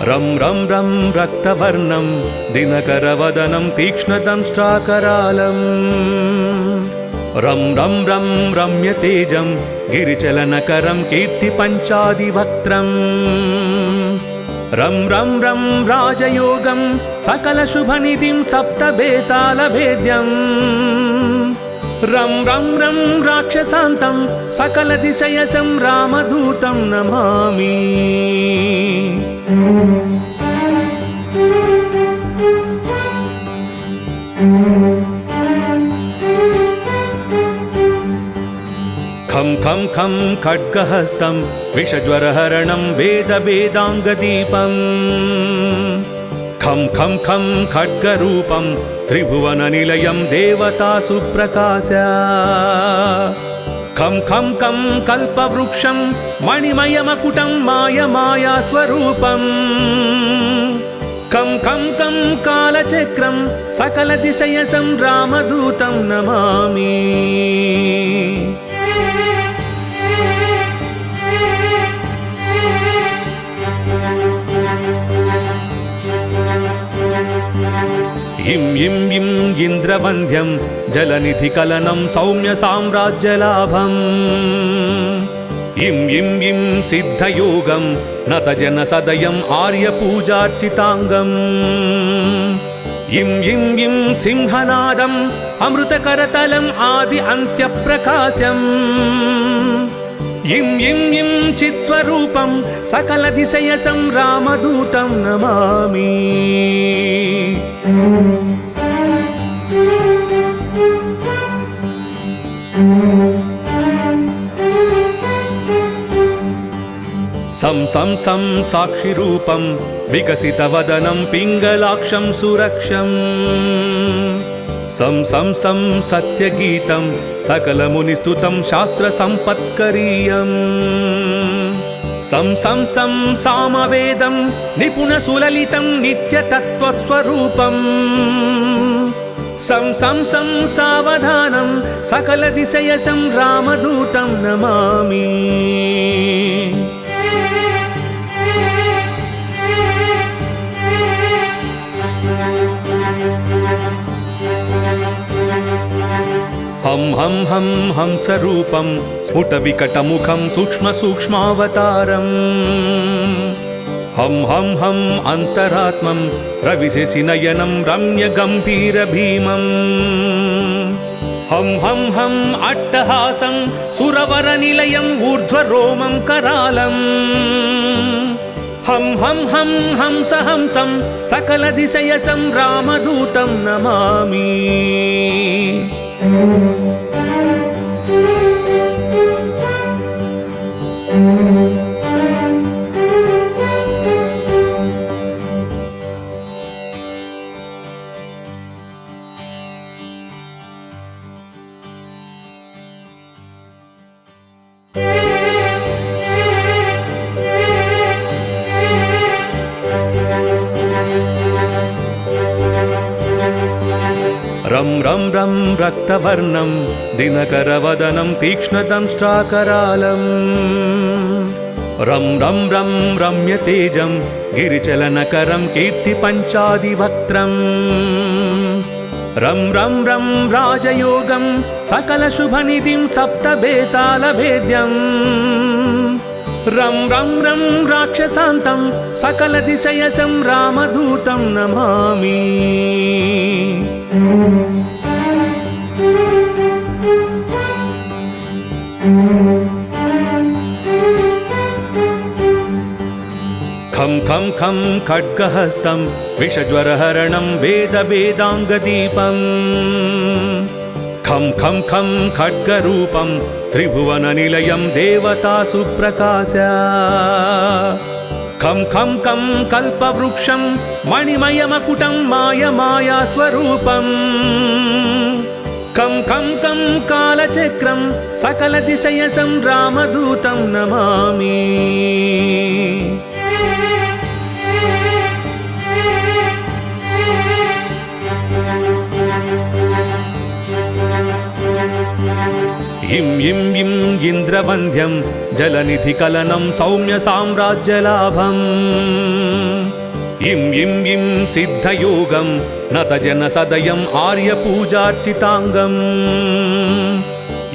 रं रं रं रक्तवर्णं दिनकरवदनं तीक्ष्णदंष्ट्राकरालं रं रं रं रम्यतेजं गिरिचलनकरं कीर्तिपञ्चादिवक्त्रम् रं रं रं राजयोगं सकलशुभनिधिं सप्तबेतालभेद्यम् रं रं रं राक्षसान्तं सकलदिशयसं रामदूतं नमामि। खं खं खं खड्गहस्तं विषज्वरहरणं वेदवेदाङ्गदीपं खं खं खं खड्गरूपं त्रिभुवननिलयं देवतासु प्रकाश खं खं खं कल्पवृक्षं मणिमयमकुटं मायमायास्वरूपम् खं खं खं कालचक्रं सकलदिशयसं रामदूतं नमामि। इं इं इं इन्द्रवन्द्यं जलनिधिकलनं सौम्यसाम्राज्यलाभम् इं इं इं सिद्धयोगं नतजनसदयम् आर्यपूजार्चिताङ्गम् इं इं इं सिंहनादम् अमृतकरतलम् आदि अन्त्यप्रकाशम् इं इं इं चित्स्वरूपं सकलदिशयसं रामदूतं नमामि। सं सं सं साक्षिरूपं विकसितवदनं पिङ्गलाक्षं सुरक्षम् सं सं सं सत्यगीतं सकलमुनिस्तुतं शास्त्रसम्पत्करीयम् सं सं सं सामवेदं निपुणसुललितं नित्यतत्त्वस्वरूपम् सं सं सं सावधानं सकलदिशयसं रामदूतं नमामि। हं हं हं हंसरूपं स्फुटविकटमुखं सूक्ष्मसूक्ष्मावतारम् हं हं हं अन्तरात्मं रविशशिनयनं रम्यगम्भीरभीमम् हं हं हं अट्टहासं सुरवरनिलयम् ऊर्ध्वरोमं करालम् हं हं हं हंसहंसं सकलदिशयसं रामदूतं नमामि। रं रं रं रक्तवर्णं दिनकरवदनं तीक्ष्णदंष्ट्राकरालं रं रं रं रम्यतेजं गिरिचलनकरं कीर्तिपञ्चादिवक्त्रम् रं रं रं राजयोगं सकलशुभनिधिं सप्तबेतालभेद्यम् रं रं रं राक्षसान्तं सकलदिशयसं रामदूतं नमामि। खं खं खं खड्गहस्तं विषज्वरहरणं वेदवेदाङ्गदीपम् खं खं खं खड्गरूपं त्रिभुवननिलयं देवतासु प्रकाश खं खं खं कल्पवृक्षं मणिमयमकुटं मायमायास्वरूपम् खं खं खं कालचक्रं सकलदिशयसं रामदूतं नमामि। इं इं इं इन्द्रवन्द्यं जलनिधिकलनं सौम्यसाम्राज्यलाभम् इं इं इं सिद्धयोगं नतजनसदयम् आर्यपूजार्चिताङ्गम्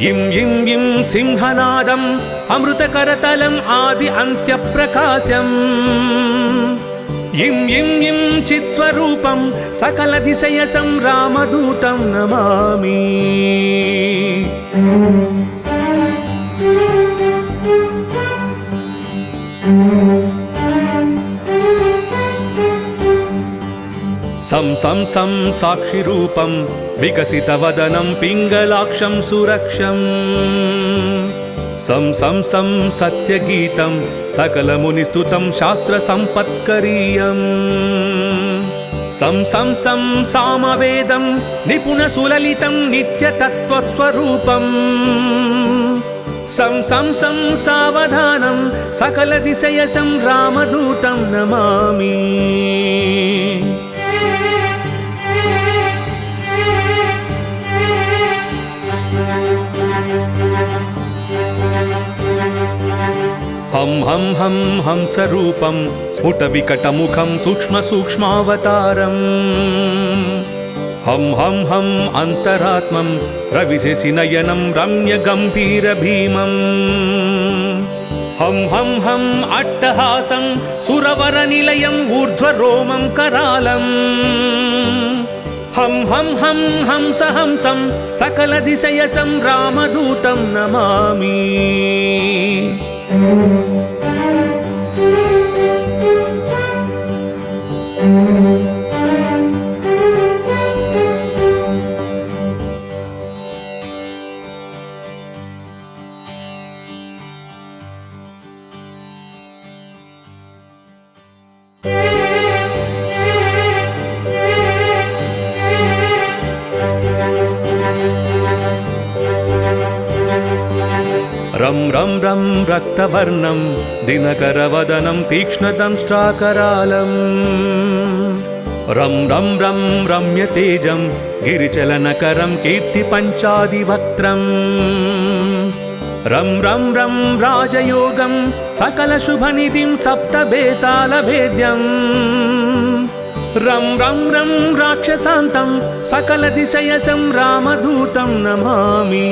इं इं इं सिंहनादम् अमृतकरतलम् आदि अन्त्यप्रकाशम् इं इं इं चित्स्वरूपं सकलदिशयसं रामदूतं नमामि। सं सं सं साक्षिरूपं विकसितवदनं पिङ्गलाक्षं सुरक्षम् सं सं सं सत्यगीतं सकलमुनिस्तुतं शास्त्रसम्पत्करीयम् सं सं सं सामवेदं निपुणसुललितं नित्यतत्त्वस्वरूपम् सं सं सं सावधानं सकलदिशयसं रामदूतं नमामि। हं हं हं हंसरूपं स्फुटविकटमुखं सूक्ष्मसूक्ष्मावतारम् हं हं हं अन्तरात्मं रविशशिनयनं रम्यगम्भीरभीमम् हं हं हं अट्टहासं सुरवरनिलयम् ऊर्ध्वरोमं करालम् हं हं हं हंसहंसं सकलदिशयसं रामदूतं नमामि। रं रं रं रक्तवर्णं दिनकरवदनं तीक्ष्णदंष्ट्राकरालम् रं रं रं रम्यतेजं गिरिचलनकरं कीर्तिपञ्चादिवक्त्रम् रं रं रं राजयोगं सकलशुभनिधिं सप्तबेतालभेद्यम् रं रं रं राक्षसान्तं सकलदिशयसं रामदूतं नमामि।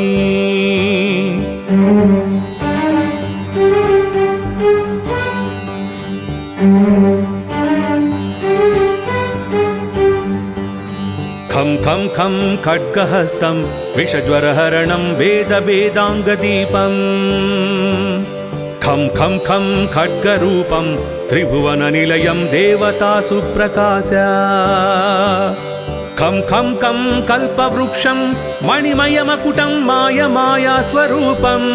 खं खं खं खड्गहस्तं विषज्वरहरणं वेदवेदाङ्गदीपम् खं खं खं खड्गरूपं त्रिभुवननिलयं देवतासु प्रकाश खं खं खं कल्पवृक्षं मणिमयमकुटं मायमायास्वरूपम्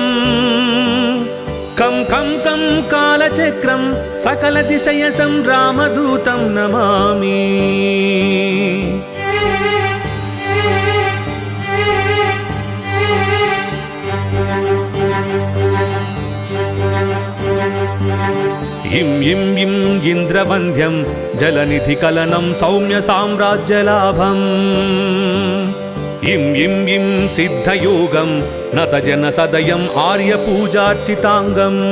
खं खं खं कालचक्रं सकलदिशयसं रामदूतं नमामि। इं इं इं इन्द्रवन्द्यं जलनिधिकलनं सौम्यसाम्राज्यलाभम् इं इं इं सिद्धयोगं नतजनसदयम् आर्यपूजार्चिताङ्गम्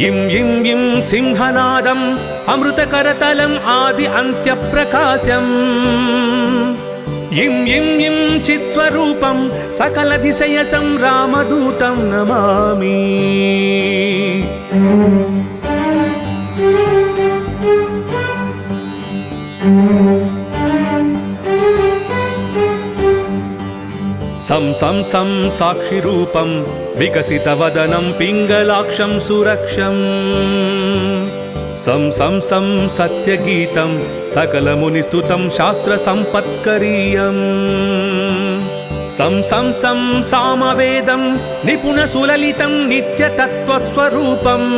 इं इं इं सिंहनादम् अमृतकरतलम् आदि अन्त्यप्रकाशम् इं इं इं चित्स्वरूपं सकलदिशयसं रामदूतं नमामि। सं सं सं साक्षिरूपं विकसितवदनं पिङ्गलाक्षं सुरक्षम् सं सं सं सत्यगीतं सकलमुनिस्तुतं शास्त्रसम्पत्करीयम् सं सं सं सामवेदं निपुणसुललितं नित्यतत्त्वस्वरूपम्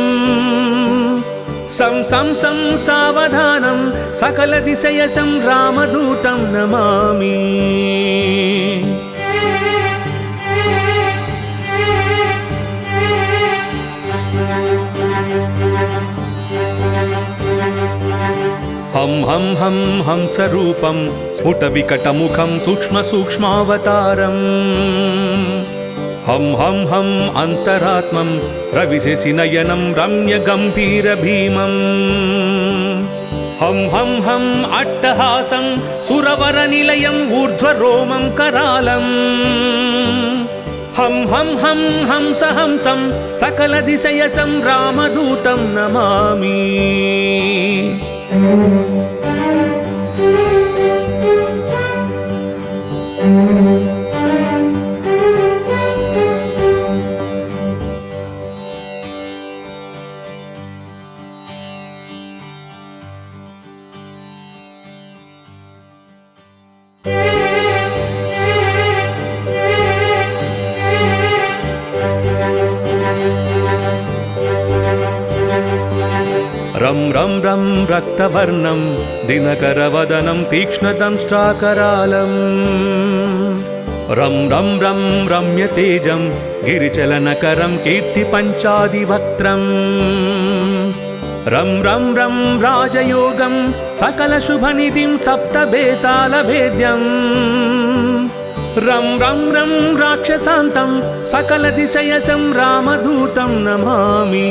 सं सं सं सावधानं सकलदिशयसं रामदूतं नमामि। हं हं हं हंसरूपं स्फुटविकटमुखं सूक्ष्मसूक्ष्मावतारम् हं हं हं अन्तरात्मं रविशशिनयनं रम्यगम्भीरभीमम् हं हं हं अट्टहासं सुरवरनिलयं ऊर्ध्वरोमं करालम् हं हं हं हंसहंसं सकलदिशयसं रामदूतं नमामि रं रं रं रक्तवर्णं दिनकरवदनं तीक्ष्णदंष्ट्राकरालम् रं रं रं रम्यतेजं गिरिचलनकरं कीर्तिपञ्चादिवक्त्रम् रं रं रं राजयोगं सकलशुभनिधिं सप्तबेतालभेद्यम् रं रं रं राक्षसान्तं सकलदिशयसं रामदूतं नमामि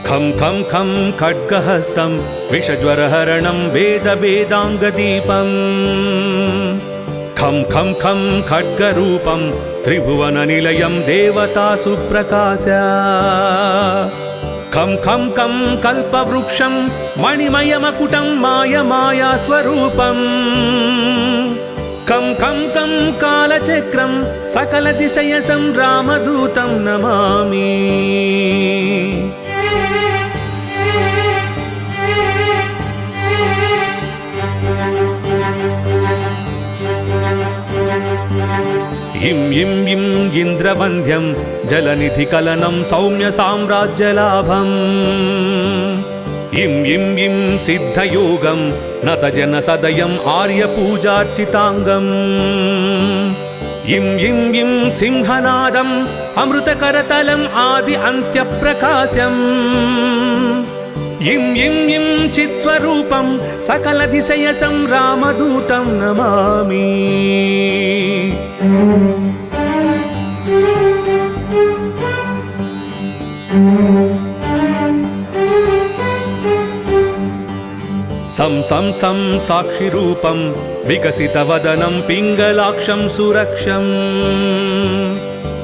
खं खं खं खड्गहस्तं विषज्वरहरणं वेदवेदाङ्गदीपम् खं खं खं खड्गरूपं त्रिभुवननिलयं देवतासु प्रकाश खं खं खं कल्पवृक्षं मणिमयमकुटं मायमायास्वरूपम् खं खं खं कालचक्रं सकलदिशयसं रामदूतं नमामि इं इं इं इन्द्रवन्द्यं जलनिधिकलनं सौम्यसाम्राज्यलाभम् इं इं इं सिद्धयोगं नतजनसदयम् आर्यपूजार्चिताङ्गम् इं इं इं सिंहनादम् अमृतकरतलम् आदि अन्त्यप्रकाशम् इं इं इं चित्स्वरूपं सकलदिशयसं रामदूतं नमामि सं सं सं साक्षिरूपं विकसितवदनं पिङ्गलाक्षं सुरक्षम्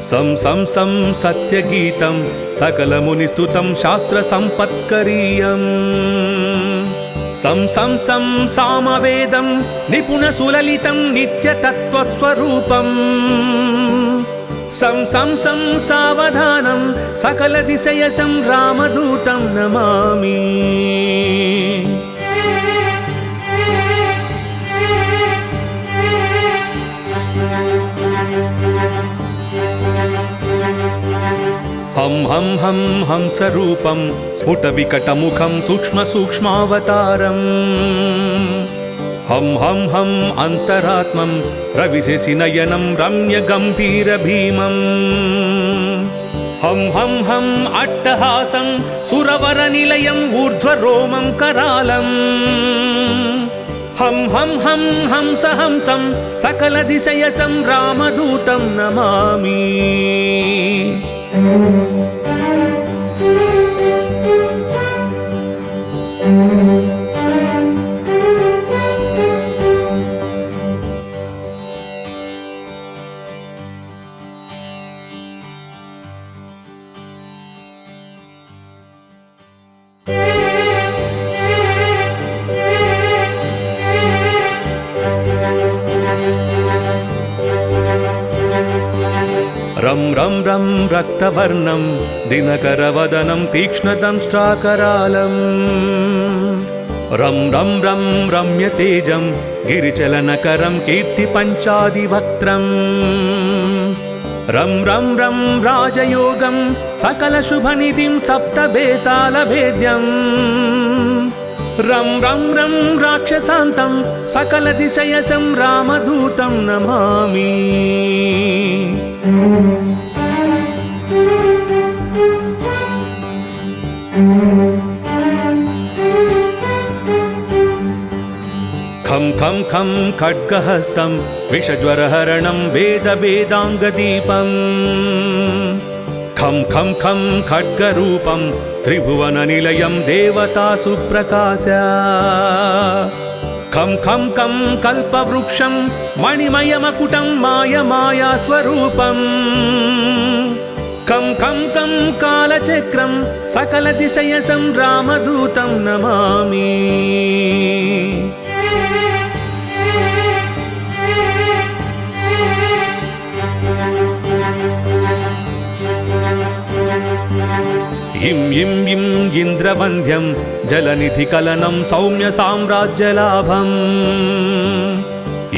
सं सं सं सत्यगीतं सकलमुनिस्तुतं शास्त्रसम्पत्करीयम् सं सं सं सामवेदं निपुणसुललितं नित्यतत्त्वस्वरूपम् सं सं सं सावधानं सकलदिशयसं रामदूतं नमामि हं हं हं हंसरूपं स्फुटविकटमुखं सूक्ष्मसूक्ष्मावतारम् हं हं हं अन्तरात्मं रविशशिनयनं रम्यगम्भीरभीमम् हं हं हं अट्टहासं सुरवरनिलयम् ऊर्ध्वरोमं करालम् हं हं हं हंसहंसं सकलदिशयसं रामदूतं नमामि रं रं रं रक्तवर्णं दिनकरवदनं तीक्ष्णदंष्ट्राकरालम् रं रं रं रम्यतेजं गिरिचलनकरं कीर्तिपञ्चादिवक्त्रम् रं रं रं राजयोगं सकलशुभनिधिं सप्तबेतालभेद्यम् रं रं रं राक्षसान्तं सकलदिशयसं रामदूतं नमामि खं खं खं खड्गहस्तं विषज्वरहरणं वेदवेदाङ्गदीपम् खं खं खं खड्गरूपं त्रिभुवननिलयं देवतासु प्रकाश खं खं खं कल्पवृक्षं मणिमयमकुटं मायमायास्वरूपम् खं खं खं कालचक्रं सकलदिशयसं रामदूतं नमामि इं इं इं इन्द्रवन्द्यं जलनिधिकलनं सौम्यसाम्राज्यलाभम्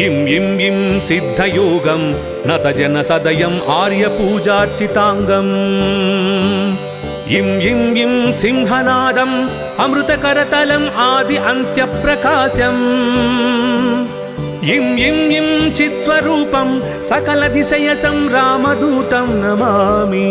इं इं इं सिद्धयोगं नतजनसदयम् आर्यपूजार्चिताङ्गम् इं इं इं सिंहनादम् अमृतकरतलम् आदि अन्त्यप्रकाशम् इं इं इं चित्स्वरूपं सकलदिशयसं रामदूतं नमामि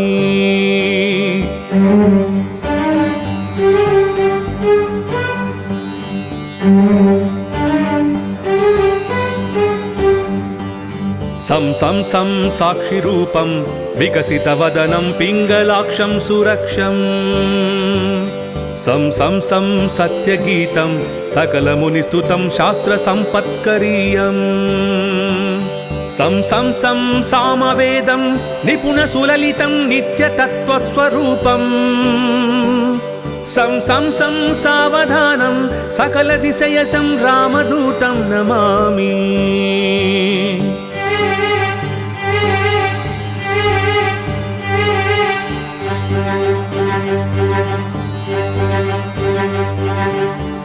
सं सं सं साक्षिरूपं विकसितवदनं पिङ्गलाक्षं सुरक्षम् सं सं सं सत्यगीतं सकलमुनिस्तुतं शास्त्रसम्पत्करीयम् सं सं सं सामवेदं निपुणसुललितं नित्यतत्त्वस्वरूपम् सं सं सं सावधानं सकलदिशयसं रामदूतं नमामि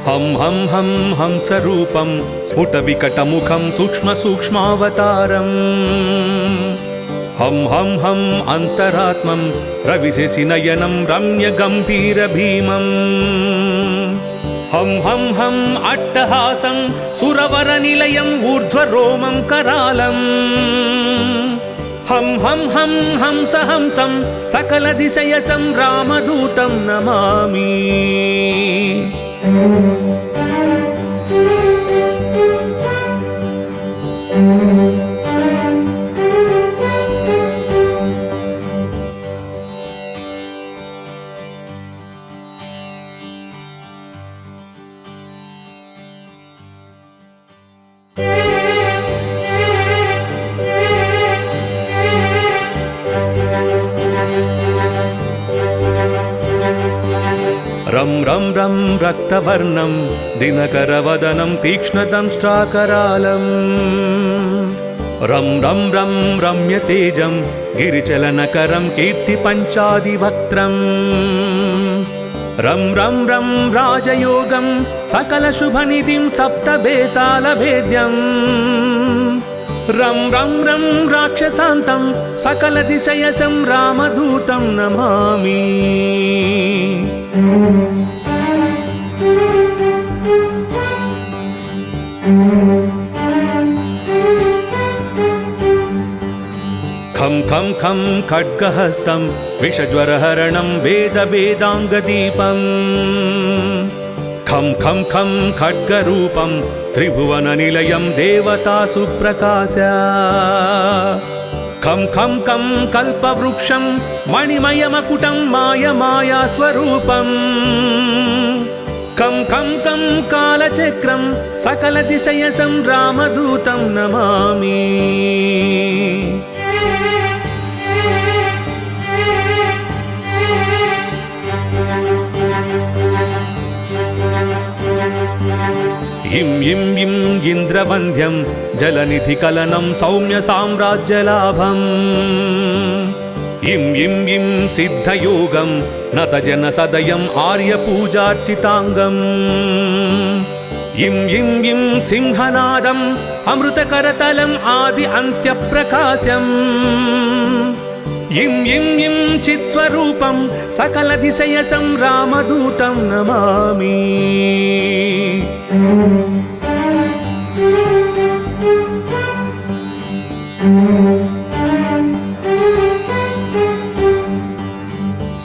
हं हं हं हंसरूपं स्फुटविकटमुखं सूक्ष्मसूक्ष्मावतारम् हं हं हं अन्तरात्मं रविशशिनयनं रम्यगम्भीरभीमम् हं हं हं अट्टहासं सुरवरनिलयम् ऊर्ध्वरोमं करालम् हं हं हं हंसहंसं सकलदिशयसं रामदूतं नमामि रं रं रं रक्तवर्णं दिनकरवदनं तीक्ष्णदंष्ट्राकरालम् रं रं रं रम्यतेजं गिरिचलनकरं कीर्तिपञ्चादिवक्त्रम् रं रं रं राजयोगं सकलशुभनिधिं सप्तबेतालभेद्यम् रं रं रं राक्षसान्तं सकलदिशयसं रामदूतं नमामि खं खं खं खड्गहस्तं विषज्वरहरणं वेदवेदाङ्गदीपम् खं खं खं खड्गरूपं त्रिभुवननिलयं देवतासु प्रकाश खं खं खं कल्पवृक्षं मणिमयमकुटं मायमायास्वरूपम् खं खं खं कालचक्रं सकलदिशयसं रामदूतं नमामि इं इं इं इन्द्रवन्द्यं जलनिधिकलनं सौम्यसाम्राज्यलाभम् इं इं इं सिद्धयोगं नतजनसदयम् आर्यपूजार्चिताङ्गम् इं इं इं सिंहनादम् अमृतकरतलम् आदि अन्त्यप्रकाशम् इं इं इं चित्स्वरूपं सकलदिशयसं रामदूतं नमामि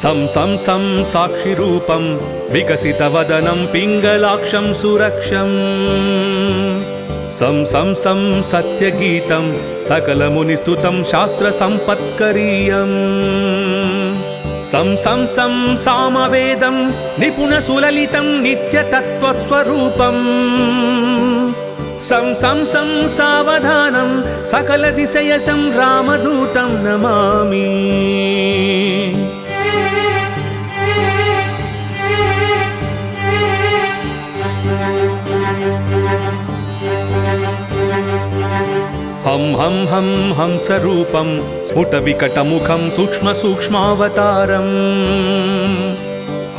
सं सं सं साक्षिरूपं विकसितवदनं पिङ्गलाक्षं सुरक्षम् సం సం సం సత్యగీతం సకలమునిస్తుతం శాస్త్రసంపత్కరీయం సం సం సం సామవేదం నిపుణసులలితం నిత్యతత్వస్వరూపం సం సం సం సావధానం సకలదిశయసం రామదూతం నమామి హం హం హం హంసరూపం స్ఫుటవికటముఖం సూక్ష్మసూక్ష్మావతారం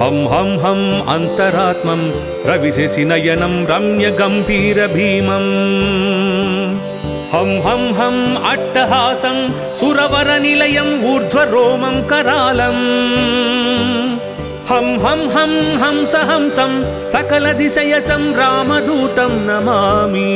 హం హం హం అంతరాత్మం రవిశశినయనం రమ్యగంభీరభీమం హం హం హం అట్టహాసం సురవరనిలయం ఊర్ధ్వరోమం కరాళం హం హం హం హంసహంసం సకలదిశయసం రామదూతం నమామి